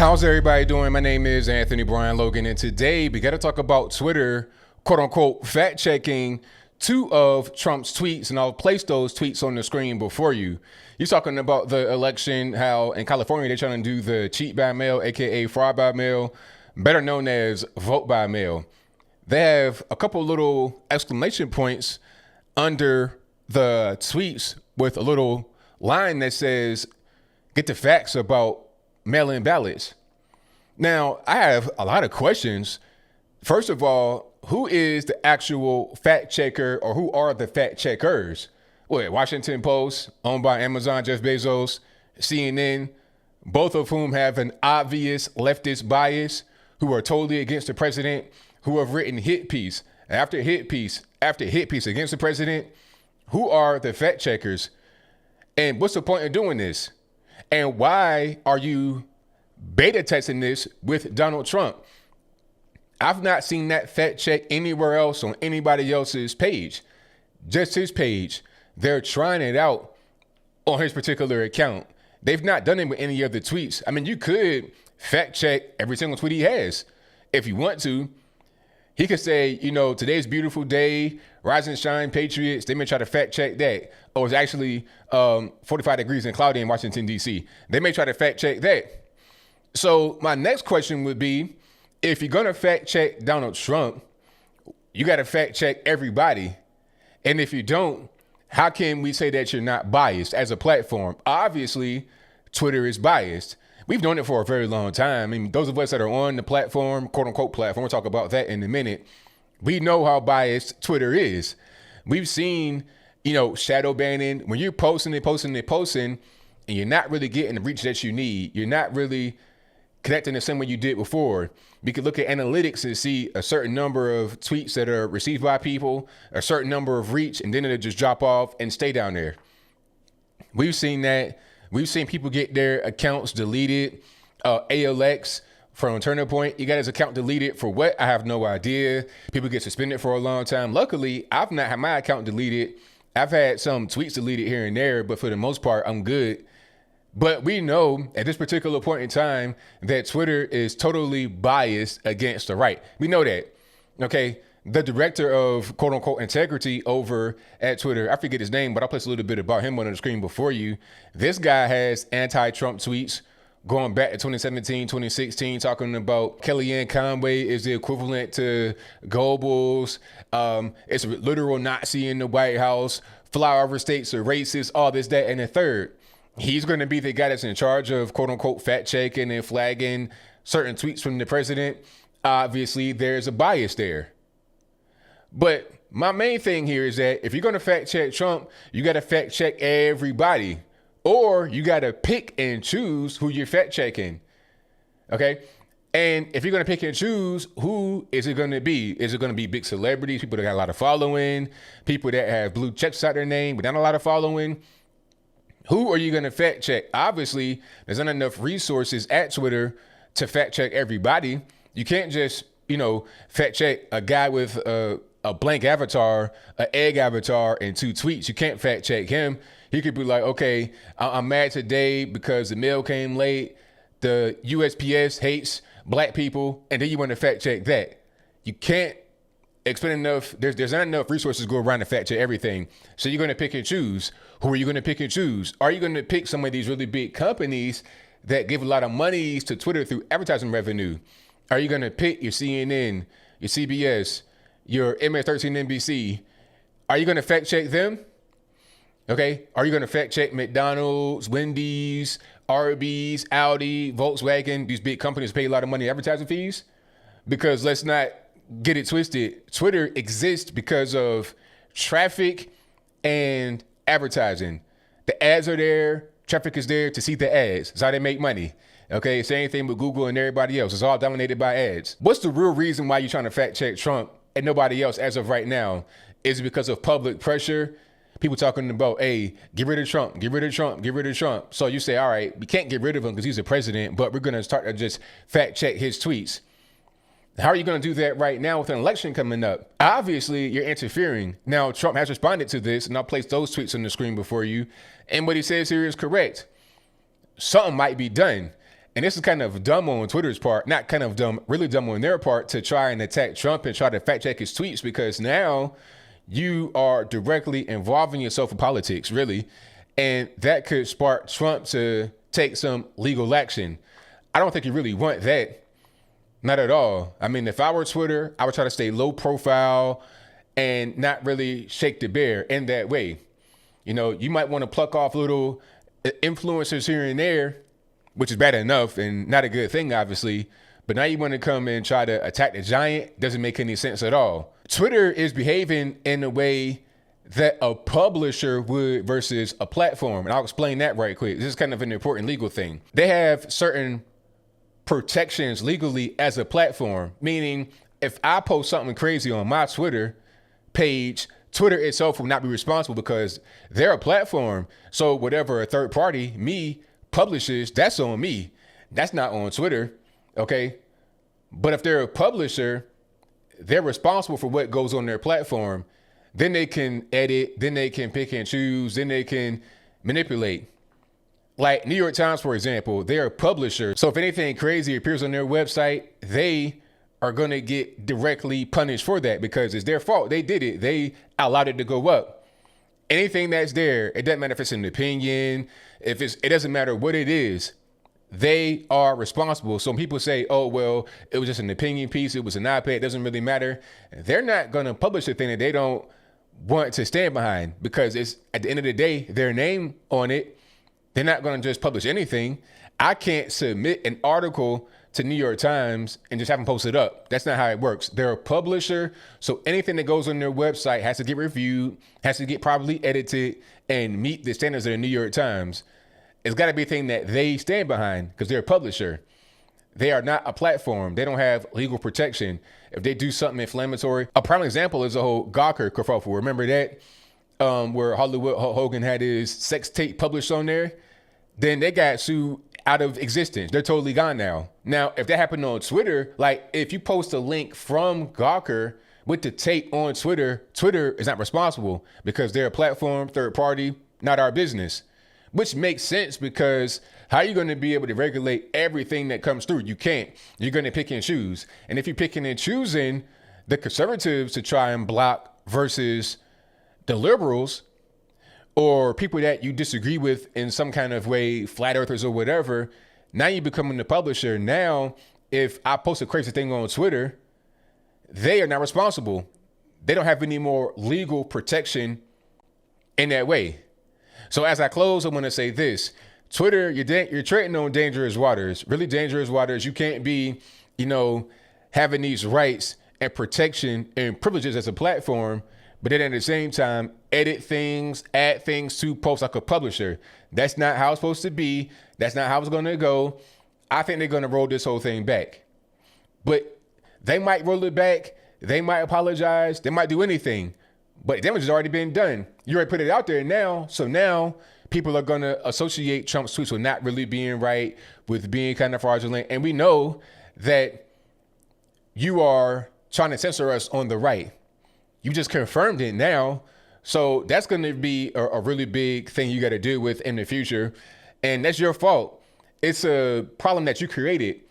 How's everybody doing? My name is Anthony Brian Logan, and today we got to talk about Twitter, quote unquote, fact checking two of Trump's tweets, and I'll place those tweets on the screen before you. He's talking about the election, how in California they're trying to do the cheat by mail, aka fraud by mail, better known as vote by mail. They have a couple little exclamation points under the tweets with a little line that says, "Get the facts about mail-in ballots." Now, I have a lot of questions. First of all, who is the actual fact checker, or who are the fact checkers? What, Washington Post, owned by Amazon, Jeff Bezos, CNN, both of whom have an obvious leftist bias, who are totally against the president, who have written hit piece after hit piece after hit piece against the president. Who are the fact checkers? And what's the point of doing this? And why are you beta testing this with Donald Trump? I've not seen that fact check anywhere else on anybody else's page, just his page. They're trying it out on his particular account. They've not done it with any of the tweets. I mean, you could fact check every single tweet he has if you want to. He could say, you know, today's beautiful day, rise and shine, Patriots. They may try to fact check that. Oh, it's actually 45 degrees and cloudy in Washington, D.C. They may try to fact check that. So my next question would be, if you're going to fact check Donald Trump, you got to fact check everybody. And if you don't, how can we say that you're not biased as a platform? Obviously, Twitter is biased. We've known it for a very long time. I mean, those of us that are on the platform, quote unquote platform, we'll talk about that in a minute. We know how biased Twitter is. We've seen, you know, shadow banning. When you're posting, and you're not really getting the reach that you need, you're not really connecting the same way you did before. We could look at analytics and see a certain number of tweets that are received by people, a certain number of reach, and then it'll just drop off and stay down there. We've seen that. We've seen people get their accounts deleted. ALX from Turning Point, he got his account deleted for what? I have no idea. People get suspended for a long time. Luckily, I've not had my account deleted. I've had some tweets deleted here and there, but for the most part, I'm good. But we know at this particular point in time that Twitter is totally biased against the right. We know that, okay? The director of quote unquote integrity over at Twitter, I forget his name, but I'll place a little bit about him on the screen before you. This guy has anti-Trump tweets going back to 2017, 2016, talking about Kellyanne Conway is the equivalent to Goebbels. It's a literal Nazi in the White House. Flyover states are racist, all this, that, and the third. He's going to be the guy that's in charge of quote unquote fact checking and flagging certain tweets from the president. Obviously, there's a bias there. But my main thing here is that if you're going to fact check Trump, you got to fact check everybody, or you got to pick and choose who you're fact checking. Okay. And if you're going to pick and choose, who is it going to be? Is it going to be big celebrities, people that got a lot of following, people that have blue checks out their name, but not a lot of following? Who are you going to fact check? Obviously, there's not enough resources at Twitter to fact check everybody. You can't just, you know, fact check a guy with a blank avatar, an egg avatar, and 2 tweets. You can't fact check him. He could be like, okay, I'm mad today because the mail came late. The USPS hates black people. And then you want to fact check that. You can't expend enough. There's not enough resources to go around to fact check everything. So you're going to pick and choose. Who are you going to pick and choose? Are you going to pick some of these really big companies that give a lot of monies to Twitter through advertising revenue? Are you going to pick your CNN, your CBS, your MS13 NBC? Are you going to fact check them? Okay. Are you going to fact check McDonald's, Wendy's, Arby's, Audi, Volkswagen? These big companies pay a lot of money in advertising fees. Because let's not get it twisted. Twitter exists because of traffic and advertising. The ads are there. Traffic is there to see the ads. That's how they make money. Okay. Same thing with Google and everybody else. It's all dominated by ads. What's the real reason why you're trying to fact check Trump and nobody else as of right now? Is it because of public pressure? People talking about, hey, get rid of Trump, get rid of Trump, get rid of Trump. So you say, all right, we can't get rid of him because he's a president, but we're going to start to just fact check his tweets. How are you going to do that right now with an election coming up? Obviously, you're interfering. Now, Trump has responded to this, and I'll place those tweets on the screen before you. And what he says here is correct. Something might be done. And this is kind of dumb on Twitter's part, not kind of dumb, really dumb on their part to try and attack Trump and try to fact check his tweets, because now you are directly involving yourself in politics, really. And that could spark Trump to take some legal action. I don't think you really want that. Not at all. I mean, if I were Twitter, I would try to stay low profile and not really shake the bear in that way. You know, you might want to pluck off little influencers here and there, which is bad enough and not a good thing, obviously. But now you want to come and try to attack the giant. Doesn't make any sense at all. Twitter is behaving in a way that a publisher would versus a platform. And I'll explain that right quick. This is kind of an important legal thing. They have certain protections legally as a platform, meaning if I post something crazy on my Twitter page, Twitter itself will not be responsible because they're a platform. So whatever a third party, me, publishes, that's on me. That's not on Twitter, okay? But if they're a publisher, they're responsible for what goes on their platform. Then they can edit, then they can pick and choose, then they can manipulate. Like New York Times, for example, they're a publisher. So if anything crazy appears on their website, they are going to get directly punished for that because it's their fault. They did it. They allowed it to go up. Anything that's there, it doesn't matter if it's an opinion, it doesn't matter what it is, they are responsible. So when people say, oh, well, it was just an opinion piece, it was an op-ed, it doesn't really matter. They're not going to publish a thing that they don't want to stand behind because it's, at the end of the day, their name on it. They're not going to just publish anything. I can't submit an article to New York Times and just have them post it up. That's not how it works. They're a publisher, so anything that goes on their website has to get reviewed, has to get properly edited, and meet the standards of the New York Times. It's got to be a thing that they stand behind because they're a publisher. They are not a platform. They don't have legal protection. If they do something inflammatory, a prime example is the whole Gawker kerfuffle. Remember that? Where Hollywood Hogan had his sex tape published on there? Then they got sued out of existence. They're totally gone now. Now, if that happened on Twitter, like if you post a link from Gawker with the tape on Twitter, Twitter is not responsible because they're a platform, third party, not our business. Which makes sense because how are you going to be able to regulate everything that comes through? You can't. You're going to pick and choose. And if you're picking and choosing the conservatives to try and block versus the liberals or people that you disagree with in some kind of way, flat earthers or whatever, now you're becoming the publisher. Now, if I post a crazy thing on Twitter, they are not responsible. They don't have any more legal protection in that way. So as I close, I want to say this. Twitter, you're treading on dangerous waters, really dangerous waters. You can't be, having these rights and protection and privileges as a platform, but then at the same time, edit things, add things to post like a publisher. That's not how it's supposed to be. That's not how it's going to go. I think they're going to roll this whole thing back. But they might roll it back. They might apologize. They might do anything. But damage has already been done. You already put it out there now. So now people are going to associate Trump's tweets with not really being right, with being kind of fraudulent. And we know that you are trying to censor us on the right. You just confirmed it now. So that's going to be a really big thing you got to deal with in the future. And that's your fault. It's a problem that you created.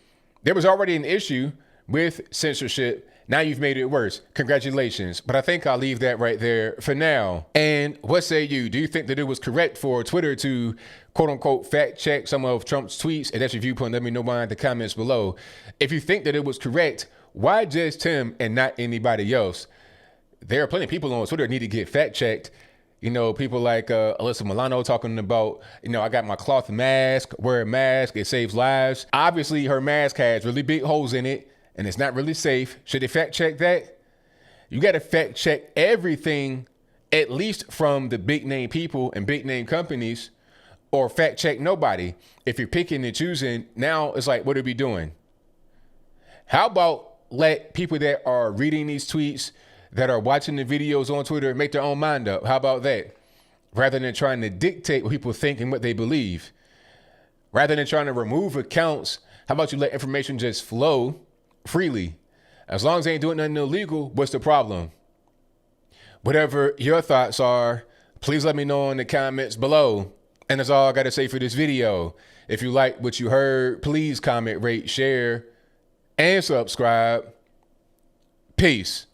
There was already an issue with censorship. Now you've made it worse. Congratulations. But I think I'll leave that right there for now. And what say you? Do you think that it was correct for Twitter to quote unquote fact check some of Trump's tweets? And that's your viewpoint. Let me know in the comments below. If you think that it was correct, why just him and not anybody else? There are plenty of people on Twitter that need to get fact checked. People like Alyssa Milano talking about, I got my cloth mask, wear a mask, it saves lives. Obviously, her mask has really big holes in it. And it's not really safe. Should they fact check that? You got to fact check everything, at least from the big name people and big name companies, or fact check nobody. If you're picking and choosing, now it's like, what are we doing? How about let people that are reading these tweets, that are watching the videos on Twitter, make their own mind up? How about that? Rather than trying to dictate what people think and what they believe. Rather than trying to remove accounts, how about you let information just flow freely? As long as they ain't doing nothing illegal, what's the problem? Whatever your thoughts are, please let me know in the comments below. And that's all I got to say for this video. If you like what you heard, please comment, rate, share, and subscribe. Peace.